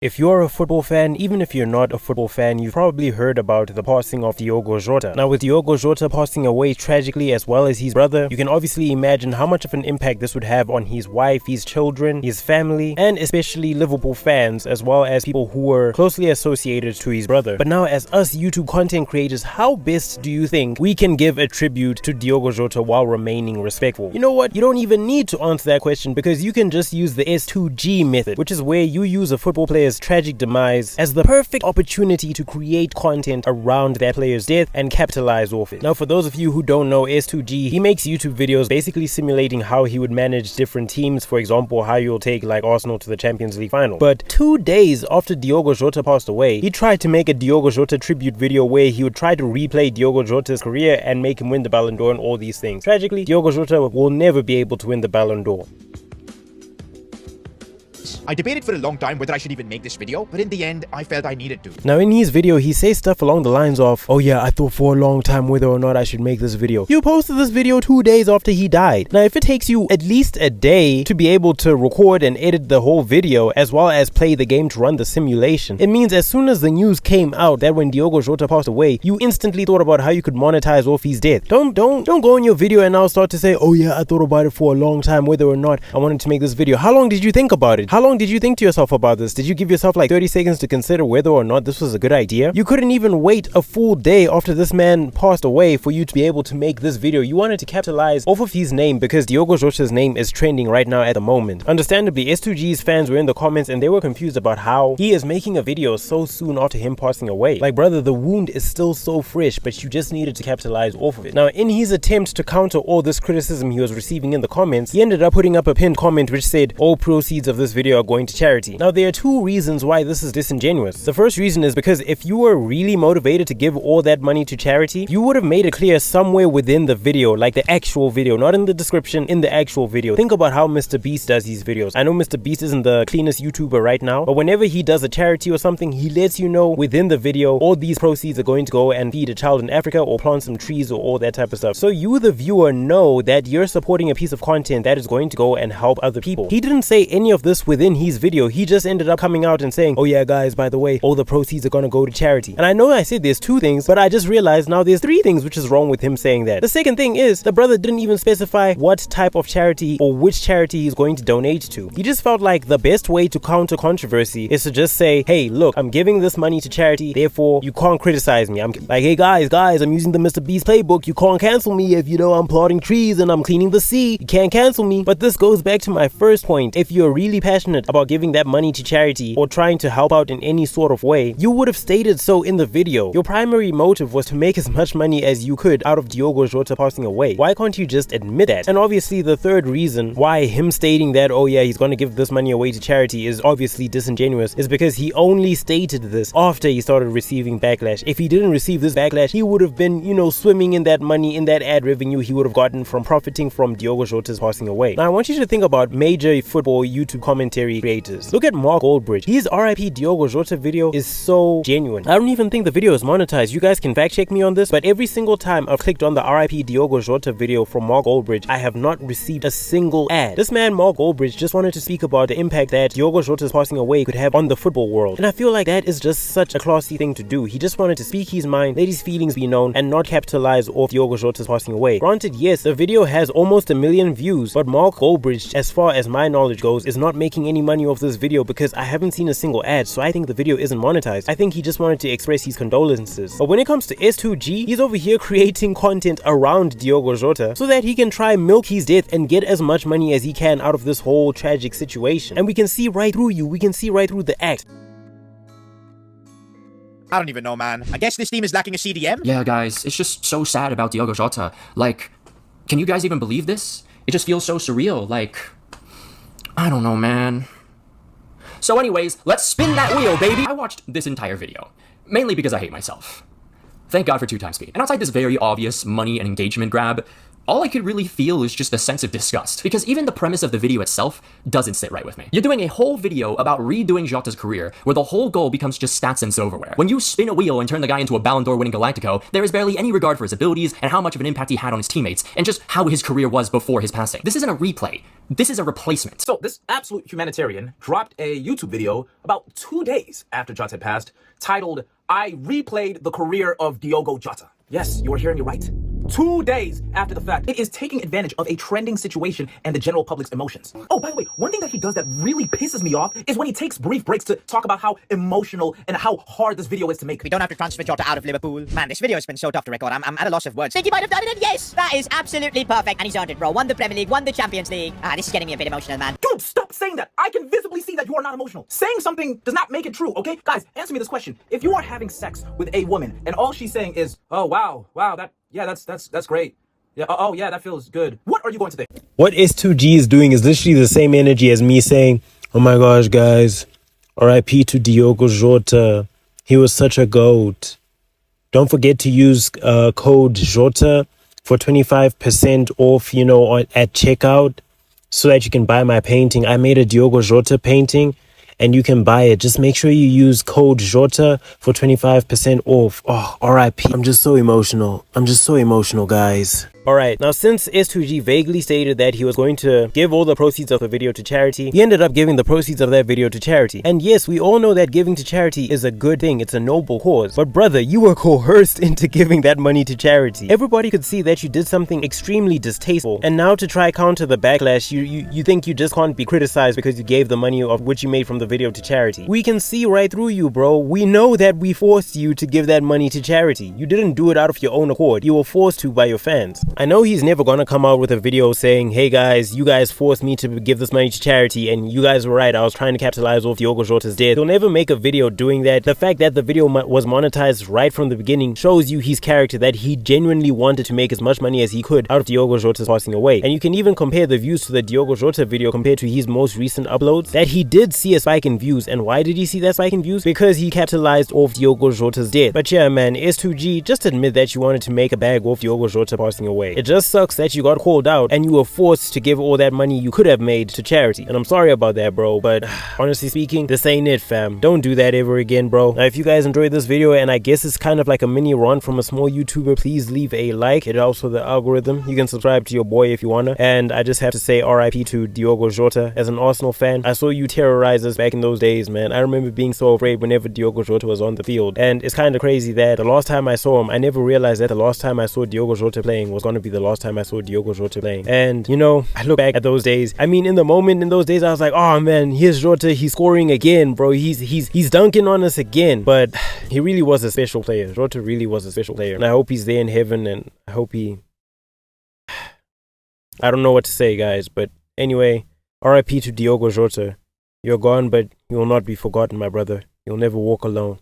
If you're a football fan, even if you're not a football fan, you've probably heard about the passing of Diogo Jota. Now, with Diogo Jota passing away tragically as well as his brother, you can obviously imagine how much of an impact this would have on his wife, his children, his family, and especially Liverpool fans, as well as people who were closely associated to his brother. But now, as us YouTube content creators, how best do you think we can give a tribute to Diogo Jota while remaining respectful? You know what? You don't even need to answer that question, because you can just use the S2G method, which is where you use a football player's tragic demise as the perfect opportunity to create content around that player's death and capitalize off it. Now, for those of you who don't know S2G, he makes YouTube videos basically simulating how he would manage different teams. For example, how you'll take like Arsenal to the Champions League final. But 2 days after Diogo Jota passed away, he tried to make a Diogo Jota tribute video where he would try to replay Diogo Jota's career and make him win the Ballon d'Or and all these things. Tragically, Diogo Jota will never be able to win the Ballon d'Or. I debated for a long time whether I should even make this video, but in the end, I felt I needed to. Now, in his video, he says stuff along the lines of, "Oh yeah, I thought for a long time whether or not I should make this video." You posted this video 2 days after he died. Now, if it takes you at least a day to be able to record and edit the whole video, as well as play the game to run the simulation, it means as soon as the news came out that when Diogo Jota passed away, you instantly thought about how you could monetize off his death. Don't go in your video and now start to say, "Oh yeah, I thought about it for a long time whether or not I wanted to make this video." How long did you think about it? How long did you think to yourself about this? Did you give yourself like 30 seconds to consider whether or not this was a good idea? You couldn't even wait a full day after this man passed away for you to be able to make this video. You wanted to capitalize off of his name because Diogo Jota's name is trending right now at the moment. Understandably, S2G's fans were in the comments and they were confused about how he is making a video so soon after him passing away. Like, brother, the wound is still so fresh, but you just needed to capitalize off of it. Now, in his attempt to counter all this criticism he was receiving in the comments, he ended up putting up a pinned comment which said, "All proceeds of this video are going to charity." Now, there are 2 reasons why this is disingenuous. The first reason is because if you were really motivated to give all that money to charity, you would have made it clear somewhere within the video, like the actual video, not in the description, in the actual video. Think about how Mr. Beast does his videos. I know Mr. Beast isn't the cleanest YouTuber right now, but whenever he does a charity or something, he lets you know within the video all these proceeds are going to go and feed a child in Africa or plant some trees or all that type of stuff. So you, the viewer, know that you're supporting a piece of content that is going to go and help other people. He didn't say any of this within his video. He just ended up coming out and saying, "Oh yeah guys, by the way, all the proceeds are gonna go to charity." And I know I said there's 2 things, but I just realized now there's 3 things which is wrong with him saying that. The second thing is the brother didn't even specify what type of charity or which charity he's going to donate to. He just felt like the best way to counter controversy is to just say, "Hey look, I'm giving this money to charity, therefore you can't criticize me." I'm like, "Hey guys, I'm using the Mr. Beast playbook. You can't cancel me if I'm planting trees and I'm cleaning the sea. You can't cancel me." But this goes back to my first point. If you're really passionate about giving that money to charity or trying to help out in any sort of way, you would have stated so in the video. Your primary motive was to make as much money as you could out of Diogo Jota passing away. Why can't you just admit that? And obviously the third reason why him stating that, "Oh yeah, he's going to give this money away to charity," is obviously disingenuous, is because he only stated this after he started receiving backlash. If he didn't receive this backlash, he would have been, swimming in that money, in that ad revenue he would have gotten from profiting from Diogo Jota's passing away. Now I want you to think about major football YouTube commentary creators. Look at Mark Goldbridge. His RIP Diogo Jota video is so genuine. I don't even think the video is monetized. You guys can fact check me on this, but every single time I've clicked on the RIP Diogo Jota video from Mark Goldbridge, I have not received a single ad. This man, Mark Goldbridge, just wanted to speak about the impact that Diogo Jota's passing away could have on the football world. And I feel like that is just such a classy thing to do. He just wanted to speak his mind, let his feelings be known, and not capitalize off Diogo Jota's passing away. Granted, yes, the video has almost 1 million views, but Mark Goldbridge, as far as my knowledge goes, is not making any money off this video because I haven't seen a single ad, so I think the video isn't monetized. I think he just wanted to express his condolences. But when it comes to S2G, he's over here creating content around Diogo Jota so that he can try milk his death and get as much money as he can out of this whole tragic situation. And we can see right through you. We can see right through the act. I don't even know, man. I guess this team is lacking a CDM? Yeah, guys, it's just so sad about Diogo Jota. Like, can you guys even believe this? It just feels so surreal. Like, I don't know, man. So anyways, let's spin that wheel, baby! I watched this entire video, mainly because I hate myself. Thank God for 2 times speed. And outside this very obvious money and engagement grab, all I could really feel is just a sense of disgust, because even the premise of the video itself doesn't sit right with me. You're doing a whole video about redoing Jota'S career, where the whole goal becomes just stats and silverware. When you spin a wheel and turn the guy into a Ballon d'Or winning Galactico, there is barely any regard for his abilities and how much of an impact he had on his teammates, and just how his career was before his passing. This isn't a replay. This is a replacement. So this absolute humanitarian dropped a YouTube video about 2 days after Jota had passed, titled, "I replayed the career of Diogo Jota." Yes, you are hearing me right. 2 days after the fact. It is taking advantage of a trending situation and the general public's emotions. Oh, by the way, one thing that he does that really pisses me off is when he takes brief breaks to talk about how emotional and how hard this video is to make. We don't have to transfer Jota out of Liverpool. Man, this video has been so tough to record. I'm at a loss of words. Think he might have done it? Yes, that is absolutely perfect. And he's earned it, bro. Won the Premier League, won the Champions League. This is getting me a bit emotional, man. Dude, stop saying that. I can visibly see that you are not emotional. Saying something does not make it true, okay? Guys, answer me this question. If you are having sex with a woman and all she's saying is, "Oh, wow, that's great. Yeah, oh yeah, that feels good." What are you going to think? What S2G is doing is literally the same energy as me saying, "Oh my gosh, guys, RIP to Diogo Jota. He was such a goat. Don't forget to use code Jota for 25% off, at checkout so that you can buy my painting. I made a Diogo Jota painting and you can buy it. Just make sure you use code Jota for 25% off. Oh, RIP. I'm just so emotional. Guys. Alright, now since S2G vaguely stated that he was going to give all the proceeds of the video to charity, he ended up giving the proceeds of that video to charity. And yes, we all know that giving to charity is a good thing, it's a noble cause. But brother, you were coerced into giving that money to charity. Everybody could see that you did something extremely distasteful. And now to try counter the backlash, you think you just can't be criticized because you gave the money of which you made from the video to charity. We can see right through you, bro. We know that we forced you to give that money to charity. You didn't do it out of your own accord. You were forced to by your fans. I know he's never gonna come out with a video saying, "Hey guys, you guys forced me to give this money to charity and you guys were right, I was trying to capitalize off Diogo Jota's death." He'll never make a video doing that. The fact that the video was monetized right from the beginning shows you his character, that he genuinely wanted to make as much money as he could out of Diogo Jota's passing away. And you can even compare the views to the Diogo Jota video compared to his most recent uploads, that he did see a spike in views. And why did he see that spike in views? Because he capitalized off Diogo Jota's death. But yeah, man, S2G, just admit that you wanted to make a bag off Diogo Jota passing away. It just sucks that you got called out and you were forced to give all that money you could have made to charity. And I'm sorry about that, bro, but honestly speaking, this ain't it, fam. Don't do that ever again, bro. Now, if you guys enjoyed this video, and I guess it's kind of like a mini run from a small YouTuber, please leave a like. It helps with the algorithm. You can subscribe to your boy if you wanna. And I just have to say RIP to Diogo Jota. As an Arsenal fan, I saw you terrorize us back in those days, man. I remember being so afraid whenever Diogo Jota was on the field. And it's kind of crazy that the last time I saw him, I never realized that the last time I saw Diogo Jota playing was going to be the last time I saw Diogo Jota playing. And I look back at those days. I mean, in the moment, in those days, I was like, oh man, here's Jota, he's scoring again, bro. He's dunking on us again. But he really was a special player. Jota really was a special player. And I hope he's there in heaven, and I hope I don't know what to say, guys. But anyway, RIP to Diogo Jota. You're gone, but you will not be forgotten, my brother. You'll never walk alone.